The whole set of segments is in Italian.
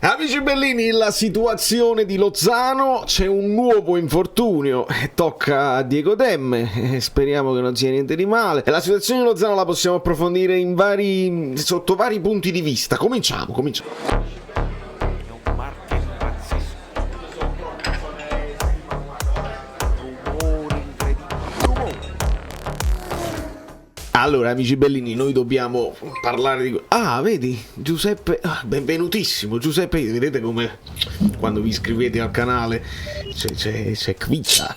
Amici bellini, la situazione di Lozano, c'è un nuovo infortunio, tocca a Diego Demme, speriamo che non sia niente di male. La situazione di Lozano la possiamo approfondire sotto vari punti di vista. Cominciamo. Allora, amici bellini, noi dobbiamo parlare di... vedi, Giuseppe... benvenutissimo, Giuseppe, vedete come quando vi iscrivete al canale c'è Quiccia.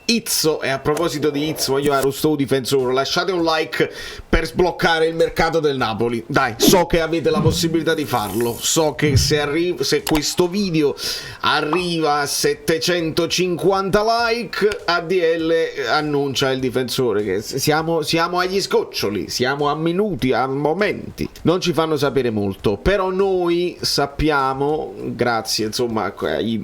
Izzo, e a proposito di Izzo, voglio a Rostow difensore, lasciate un like per sbloccare il mercato del Napoli. Dai, so che avete la possibilità di farlo, so che se questo video arriva a 750 like, ADL annuncia il difensore, che siamo agli scoccioli, siamo a minuti, a momenti, non ci fanno sapere molto, però noi sappiamo, grazie insomma ai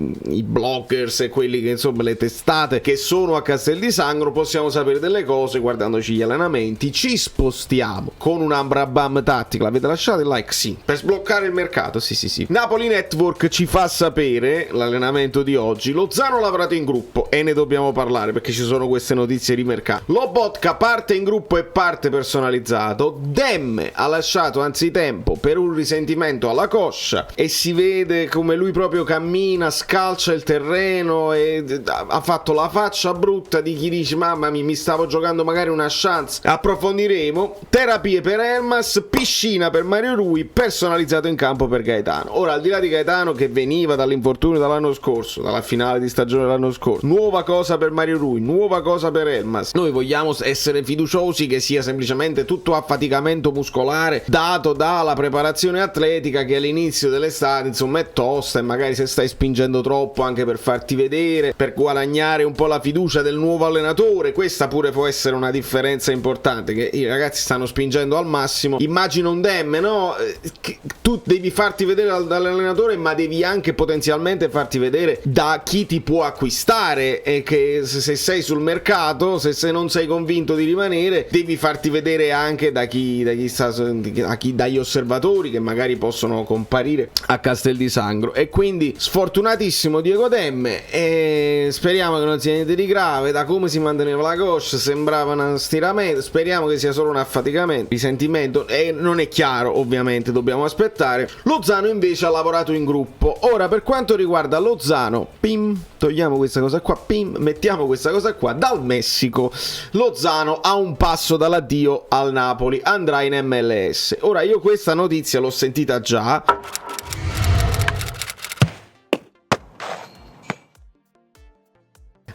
bloggers e quelli che insomma le testate che sono a Castel di Sangro, possiamo sapere delle cose guardandoci gli allenamenti. Ci spostiamo con un Ambrabam tattica, l'avete lasciato il like? Sì, per sbloccare il mercato, sì. Napoli Network ci fa sapere l'allenamento di oggi. Lozano ha lavorato in gruppo e ne dobbiamo parlare perché ci sono queste notizie di mercato. Lobotka parte in gruppo e parte personalizzato. Demme ha lasciato anzitempo per un risentimento alla coscia e si vede come lui proprio cammina, scalcia il terreno e ha fatto la faccia brutta di chi dice mamma mia, mi stavo giocando magari una chance. Approfondiremo. Terapie per Elmas, piscina per Mario Rui, personalizzato in campo per Gaetano. Ora, al di là di Gaetano che veniva dall'infortunio dall'anno scorso, dalla finale di stagione dell'anno scorso, nuova cosa per Mario Rui, nuova cosa per Elmas, noi vogliamo essere fiduciosi che sia semplicemente tutto affaticamento muscolare dato dalla preparazione atletica che all'inizio dell'estate insomma è tosta e magari se stai spingendo troppo anche per farti vedere, per guadagnare un po' la fiducia del nuovo allenatore. Questa pure può essere una differenza importante, che i ragazzi stanno spingendo al massimo. Immagino un Demme, no? Che tu devi farti vedere dall'allenatore, ma devi anche potenzialmente farti vedere da chi ti può acquistare, e che se sei sul mercato, se non sei convinto di rimanere, devi farti vedere anche dagli osservatori che magari possono comparire a Castel di Sangro. E quindi sfortunatissimo Diego Demme, e speriamo che non sia niente di grave. Da come si manteneva la coscia sembrava un stiramento, speriamo che sia solo un affaticamento, risentimento, e non è chiaro, ovviamente dobbiamo aspettare. Lozano invece ha lavorato in gruppo. Ora, per quanto riguarda Lozano, togliamo questa cosa qua, mettiamo questa cosa qua. Dal Messico Lozano ha un passo dall'addio al Napoli, andrà in MLS. Ora, io questa notizia l'ho sentita già.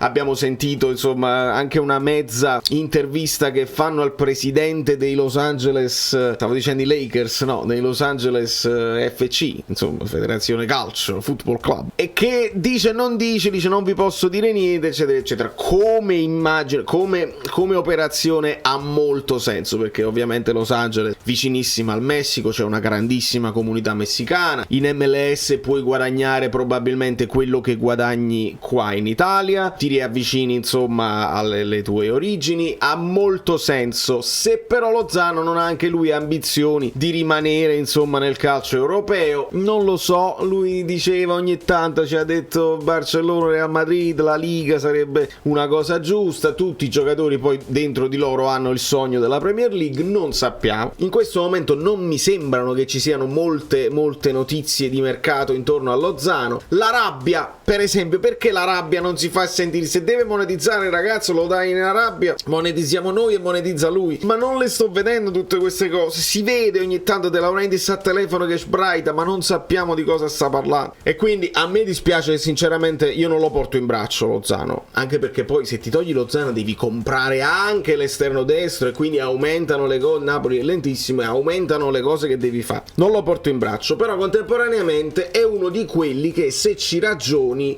Abbiamo sentito insomma anche una mezza intervista che fanno al presidente dei Los Angeles, stavo dicendo i Lakers, no, dei Los Angeles FC, insomma Federazione Calcio Football Club, e che dice non vi posso dire niente, eccetera eccetera. Come immagine, come operazione ha molto senso, perché ovviamente Los Angeles vicinissima al Messico, c'è una grandissima comunità messicana. In MLS puoi guadagnare probabilmente quello che guadagni qua in Italia, ti riavvicini insomma alle tue origini, ha molto senso. Se però Lozano non ha anche lui ambizioni di rimanere insomma nel calcio europeo, non lo so, lui diceva ogni tanto, ci ha detto Barcellona, Real Madrid, la Liga sarebbe una cosa giusta, tutti i giocatori poi dentro di loro hanno il sogno della Premier League, non sappiamo. In questo momento non mi sembrano che ci siano molte notizie di mercato intorno a Lozano. La rabbia, per esempio, perché la rabbia non si fa sentire? Se deve monetizzare il ragazzo lo dai in Arabia, monetizziamo noi e monetizza lui, ma non le sto vedendo tutte queste cose. Si vede ogni tanto De Laurentiis a telefono che sbraita, ma non sappiamo di cosa sta parlando, e quindi a me dispiace, sinceramente io non lo porto in braccio Lozano, anche perché poi se ti togli Lozano devi comprare anche l'esterno destro e quindi aumentano le cose. Napoli è lentissimo e aumentano le cose che devi fare. Non lo porto in braccio, però contemporaneamente è uno di quelli che se ci ragioni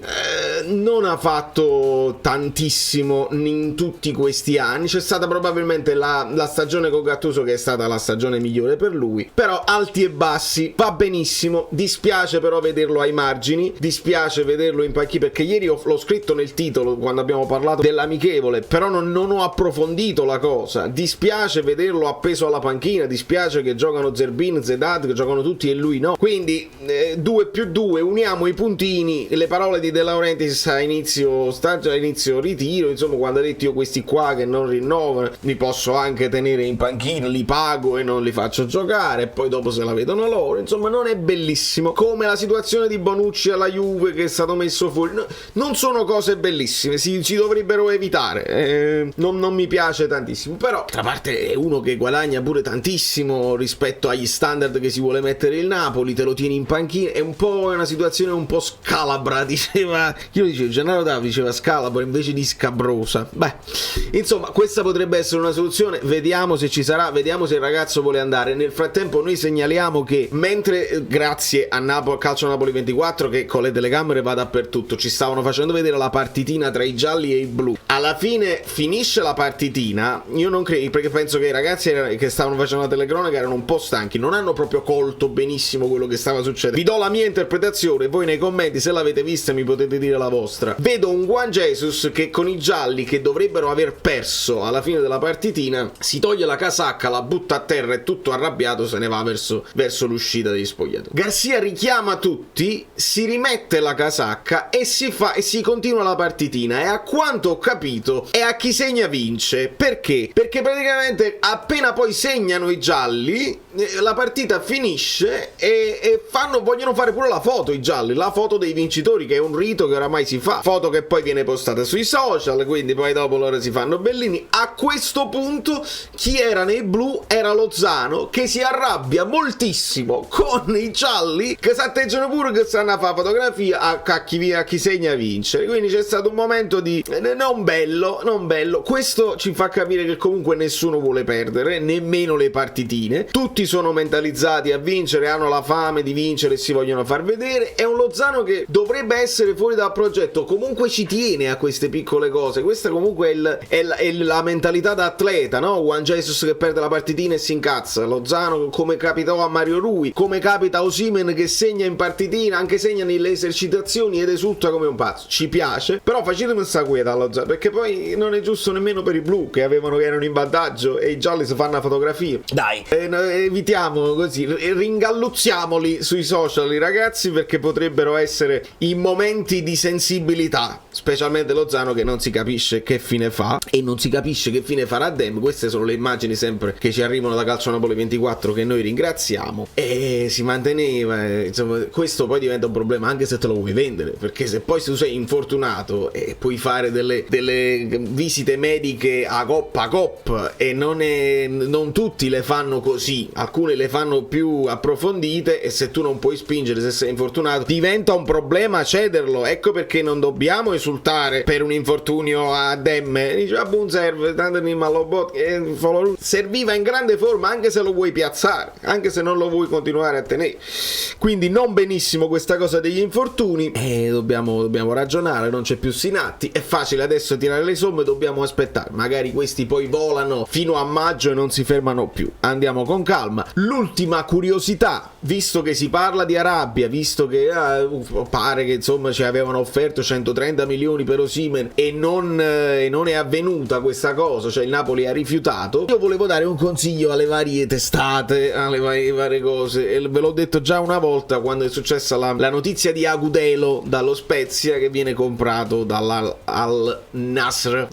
non ha fatto visto tantissimo in tutti questi anni. C'è stata probabilmente la stagione con Gattuso, che è stata la stagione migliore per lui, però alti e bassi, va benissimo. Dispiace però vederlo ai margini, dispiace vederlo in panchina, perché ieri l'ho scritto nel titolo quando abbiamo parlato dell'amichevole, però non ho approfondito la cosa. Dispiace vederlo appeso alla panchina, dispiace che giocano Zerbin, Zedat, che giocano tutti e lui no. Quindi 2+2, uniamo i puntini. Le parole di De Laurentiis a inizio ritiro, insomma, quando ha detto: io questi qua che non rinnovano mi posso anche tenere in panchina, li pago e non li faccio giocare, e poi dopo se la vedono loro. Insomma, non è bellissimo. Come la situazione di Bonucci alla Juve, che è stato messo fuori, no, non sono cose bellissime, si dovrebbero evitare. Non mi piace tantissimo, però d'altra parte è uno che guadagna pure tantissimo rispetto agli standard che si vuole mettere il Napoli, te lo tieni in panchina. È una situazione un po' scalabra, diceva, io dicevo, Gennaro Davi diceva scalabra invece di scabrosa. Beh, insomma, questa potrebbe essere una soluzione, vediamo se ci sarà, vediamo se il ragazzo vuole andare. Nel frattempo noi segnaliamo che mentre, grazie a Calcio Napoli 24, che con le telecamere va dappertutto, ci stavano facendo vedere la partitina tra i gialli e i blu, alla fine finisce la partitina. Io non credo, perché penso che i ragazzi che stavano facendo la telecronaca erano un po' stanchi, non hanno proprio colto benissimo quello che stava succedendo. Vi do la mia interpretazione, voi nei commenti, se l'avete vista, mi potete dire la vostra. Vedo un Juan Jesus che con i gialli, che dovrebbero aver perso alla fine della partitina, si toglie la casacca, la butta a terra e tutto arrabbiato se ne va verso l'uscita degli spogliatoi. Garcia richiama tutti, si rimette la casacca e si continua la partitina, e a quanto ho capito è a chi segna vince. Perché? Perché praticamente appena poi segnano i gialli, la partita finisce e vogliono fare pure la foto i gialli, la foto dei vincitori, che è un rito che oramai si fa, foto che poi viene postata sui social, quindi poi dopo loro si fanno bellini. A questo punto chi era nei blu era Lozano, che si arrabbia moltissimo con i gialli, che si atteggiano pure che stanno a fare fotografia a chi segna vincere. Quindi c'è stato un momento di non bello. Questo ci fa capire che comunque nessuno vuole perdere, nemmeno le partitine, tutti sono mentalizzati a vincere, hanno la fame di vincere e si vogliono far vedere. È un Lozano che dovrebbe essere fuori dal progetto, comunque ci tiene a queste piccole cose. Questa comunque è la mentalità da atleta, no? Juan Jesus che perde la partitina e si incazza, Lozano come capitò a Mario Rui, come capita a Osimhen che segna in partitina, anche segna nelle esercitazioni ed esulta come un pazzo. Ci piace, però facetemi sta quieta a Lozano, perché poi non è giusto nemmeno per i blu che erano in vantaggio e i gialli si fanno una fotografia. Dai, evitiamo così, ringalluzziamoli sui social i ragazzi, perché potrebbero essere i momenti di sensibilità, specialmente Lozano che non si capisce che fine fa e non si capisce che fine farà Dem. Queste sono le immagini sempre che ci arrivano da Calcio Napoli 24, che noi ringraziamo, e si manteneva, insomma. Questo poi diventa un problema anche se te lo vuoi vendere, perché se poi tu sei infortunato e puoi fare delle visite mediche a coppa e non tutti le fanno così, alcune le fanno più approfondite, e se tu non puoi spingere, se sei infortunato, diventa un problema cederlo. Ecco perché non dobbiamo esultare per un infortunio a Demme. Dice a buon serve, tanto di Malobot serviva in grande forma, anche se lo vuoi piazzare, anche se non lo vuoi continuare a tenere. Quindi non benissimo questa cosa degli infortuni, dobbiamo ragionare, non c'è più Sinatti, è facile adesso tirare le somme, dobbiamo aspettare, magari questi poi volano fino a maggio e non si fermano più, andiamo con calma. L'ultima curiosità, visto che si parla di Arabia, visto che pare che insomma ci avevano offerto 130 milioni per Osimhen e non è avvenuta questa cosa, cioè il Napoli ha rifiutato, io volevo dare un consiglio alle varie testate, alle varie cose, e ve l'ho detto già una volta quando è successa la notizia di Agudelo dallo Spezia, che viene comprato dal Nasr,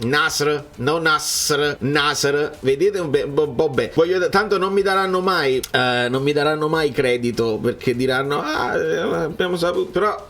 vedete vabbè, tanto non mi daranno mai credito, perché diranno abbiamo saputo, però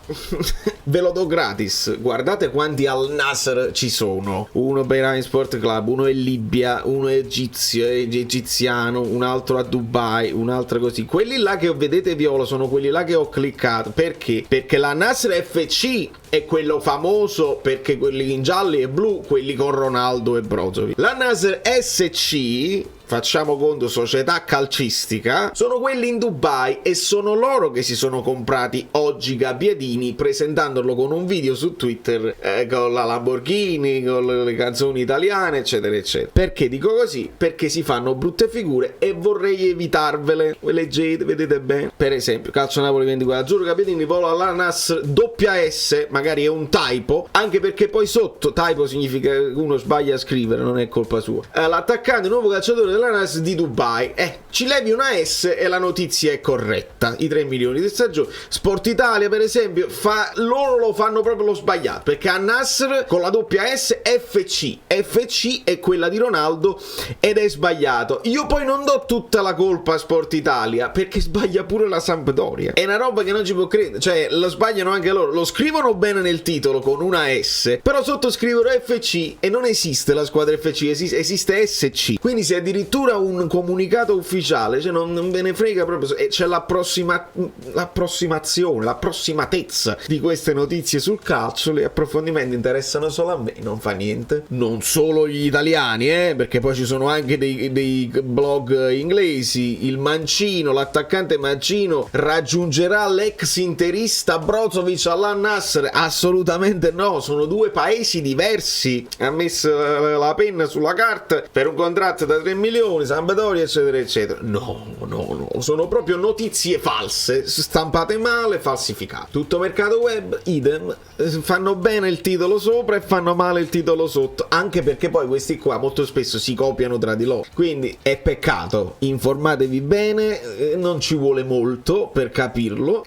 ve lo do gratis. Guardate quanti Al Nasr ci sono, uno Bahrain Sport Club, uno è Libia, uno è egiziano, un altro a Dubai, un altro così. Quelli là che vedete viola sono quelli là che ho cliccato. Perché? Perché la Nasr FC è quello famoso, perché quelli in gialli e blu, quelli con Ronaldo e Brozovic. La Nasr SC facciamo conto, società calcistica, sono quelli in Dubai e sono loro che si sono comprati oggi Gabbiadini, presentandolo con un video su Twitter con la Lamborghini, con le canzoni italiane, eccetera eccetera. Perché dico così? Perché si fanno brutte figure e vorrei evitarvele. Ve leggete, vedete bene. Per esempio, calcio Napoli 24, giuro Gabbiadini vola alla Nasr doppia S, magari è un typo, anche perché poi sotto typo significa che uno sbaglia a scrivere, non è colpa sua. L'attaccante, il nuovo calciatore della Nasr di Dubai, ci levi una S e la notizia è corretta. I 3 milioni di stagione. Sport Italia, per esempio, loro lo fanno proprio lo sbagliato, perché a Nasr con la doppia S FC è quella di Ronaldo ed è sbagliato. Io poi non do tutta la colpa a Sport Italia, perché sbaglia pure la Sampdoria. È una roba che non ci può credere, cioè lo sbagliano anche loro, lo scrivono bene nel titolo con una S, però sotto scrivono FC e non esiste la squadra FC, esiste SC. Quindi se addirittura un comunicato ufficiale, cioè non ve ne frega proprio, c'è l'approssimatezza di queste notizie sul calcio, gli approfondimenti interessano solo a me, non fa niente. Non solo gli italiani, perché poi ci sono anche dei blog inglesi. Il Mancino, l'attaccante Mancino raggiungerà l'ex interista Brozovic all'Al Nassr? Assolutamente no, sono due paesi diversi. Ha messo la penna sulla carta per un contratto da 3 milioni, Sampdoria, eccetera eccetera. No, sono proprio notizie false, stampate male, falsificate. Tutto mercato web, idem, fanno bene il titolo sopra e fanno male il titolo sotto, anche perché poi questi qua molto spesso si copiano tra di loro, quindi è peccato. Informatevi bene, non ci vuole molto per capirlo.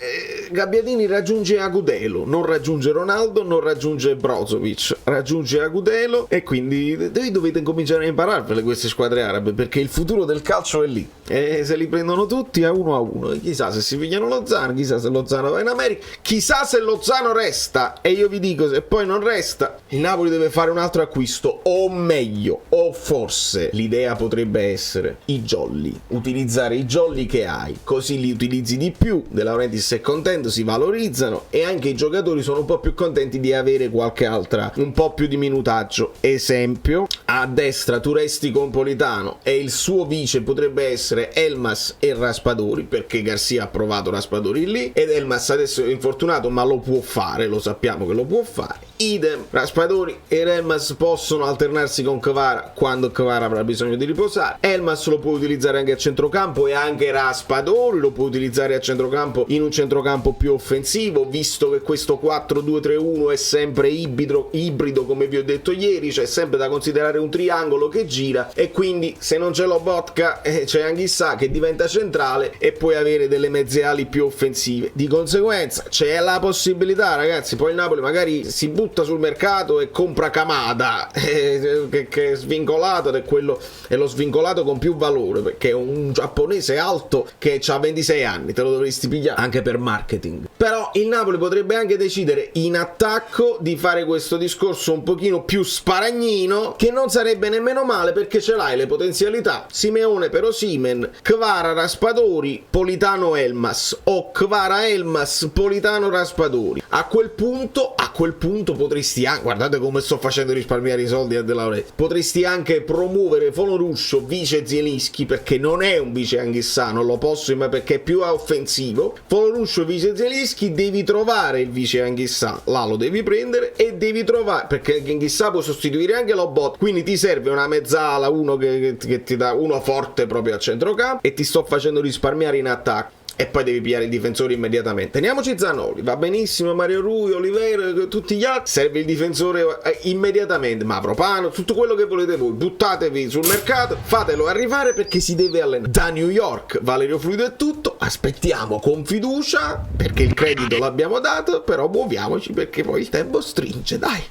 Gabbiadini raggiunge Agudelo, non raggiunge Ronaldo, non raggiunge Brozovic, raggiunge Agudelo, e quindi dovete cominciare a impararvele queste squadre arabe, perché il futuro del calcio è lì, e se li prendono tutti a uno, chissà se si pigliano Lozano, chissà se Lozano va in America, chissà se Lozano resta. E io vi dico, se poi non resta, il Napoli deve fare un altro acquisto, o meglio, o forse l'idea potrebbe essere i jolly, utilizzare i jolly che hai, così li utilizzi di più. De Laurentiis è contento, si valorizzano e anche i giocatori sono un po' più contenti di avere qualche altra, un po' più di minutaggio. Esempio, a destra tu resti con Politano e il suo vice potrebbe essere Elmas e Raspadori, perché Garcia ha provato Raspadori lì ed Elmas adesso è infortunato ma lo può fare, lo sappiamo che lo può fare. Idem, Raspadori e Elmas possono alternarsi con Kvara quando Kvara avrà bisogno di riposare. Elmas lo può utilizzare anche a centrocampo e anche Raspadori lo può utilizzare a centrocampo, in un centrocampo più offensivo, visto che questo 4-2-3-1 è sempre ibrido come vi ho detto ieri, c'è sempre da considerare un triangolo che gira, e quindi se non c'è Lobotka c'è Anghissà che diventa centrale e puoi avere delle mezze ali più offensive. Di conseguenza c'è la possibilità, ragazzi, poi il Napoli magari si butta sul mercato e compra Kamada, che è svincolato, ed è lo svincolato con più valore, perché è un giapponese alto che ha 26 anni, te lo dovresti pigliare anche per marketing. Però il Napoli potrebbe anche decidere in attacco di fare questo discorso un pochino più sparagnino, che non sarebbe nemmeno male, perché ce l'hai le potenzialità: Simeone per Osimhen, Kvara Raspadori, Politano Elmas, o Kvara Elmas Politano Raspadori. A quel punto potresti anche, guardate come sto facendo risparmiare i soldi a De Laurentiis, potresti anche promuovere Foloruscio vice Zielinski, perché non è un vice Anghissà, non lo posso, ma perché è più offensivo. Foloruscio vice Zielinski, devi trovare il vice Anghissà, là lo devi prendere, e devi trovare, perché Anghissà può sostituire anche Lobot, quindi ti serve una mezzala, uno che ti dà uno forte proprio a centrocampo, e ti sto facendo risparmiare in attacco. E poi devi pigliare i difensori immediatamente. Teniamoci Zanoli, va benissimo, Mario Rui, Oliveira, tutti gli altri. Serve il difensore immediatamente, Mavropano, tutto quello che volete voi. Buttatevi sul mercato, fatelo arrivare, perché si deve allenare. Da New York, Valerio Fluido è tutto. Aspettiamo con fiducia, perché il credito l'abbiamo dato, però muoviamoci, perché poi il tempo stringe, dai.